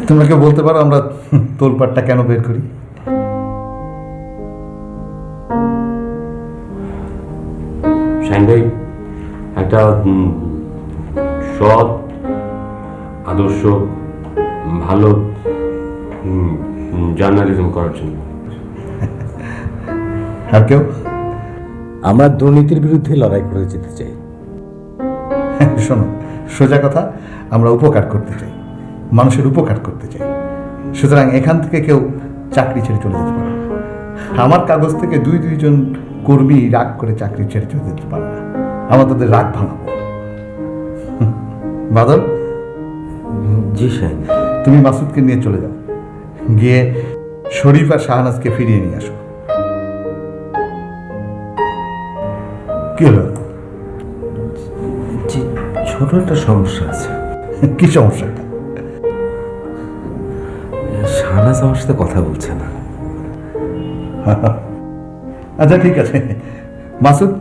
তোমাকে বলতে পারো আমরা তোলপাটটা কেন বের করি? শাহিন ভাই একটা সৎ আদর্শ ভালো জার্নালিজম করার জন্য। আর কেউ? আমরা দুর্নীতির বিরুদ্ধে লড়াই করে যেতে চাই। শোনো, সোজা কথা, আমরা উপকার করতে চাই, মানুষের উপকার করতে চাই। সুতরাং এখান থেকে কেউ চাকরি ছেড়ে চলে যেতে পারে না। আমার কাগজ থেকে দুইজন কর্মী রাগ করে চাকরি ছেড়ে চলে যেতে পারে না। আমরা তাদের রাগ ভাঙাবো। বাদল, জি শাহিন। তুমি মাসুদকে নিয়ে চলে যাও, গিয়ে শরীফ আর শাহনাজকে ফিরিয়ে নিয়ে আসো। কি হলো? জি, ছোট একটা সমস্যা আছে। কি সমস্যাটা? শাহনাজ আমার সাথে কথা বলছে না। আচ্ছা ঠিক আছে মাসুদ,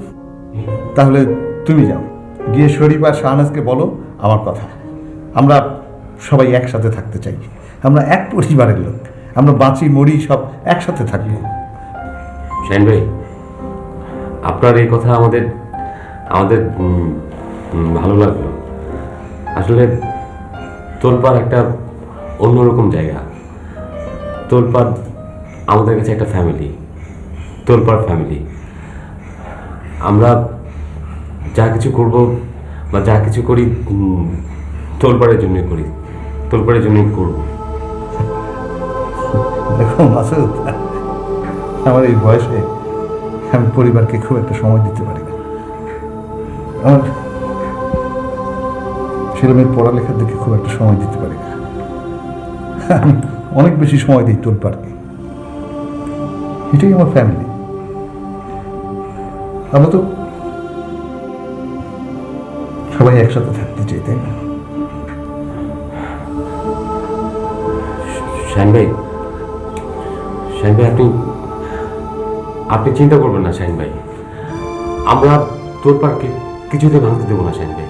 তাহলে তুমি যাও, গিয়ে শরীফ আর শাহনাজকে বলো আমার কথা। আমরা সবাই একসাথে থাকতে চাই, আমরা এক পরিবারের লোক, আমরা বাঁচি মরি সব একসাথে থাকবো। শাহিন ভাই, আপনার এই কথা আমাদের আমাদের ভালো লাগলো। আসলে তোলপাড় একটা অন্যরকম জায়গা। তোলপাড় আমাদের কাছে একটা ফ্যামিলি, তোলপাড় ফ্যামিলি। আমরা যা কিছু করব বা যা কিছু করি তোলপাড়ের জন্যই করি, তোলপাড়ের জন্যই করব। দেখো মাসুদ, আমার এই বয়সে আমি পরিবারকে খুব একটা সময় দিতে পারি না। আমার ছেলেমেয়ের পড়ালেখার দিকে খুব একটা সময় দিতে পারি না। আমি অনেক বেশি সময় দিই তোলপাড়কে। এটাই আমার ফ্যামিলি। আমরা তো সবাই একসাথে থাকতে চাই, তাই না? শাহিন ভাই, শাহিন ভাই, আপনি চিন্তা করবেন না শাহিন ভাই। আমরা তোলপাড়কে কিছুতে ভাঙতে দেবো না শাহিন ভাই।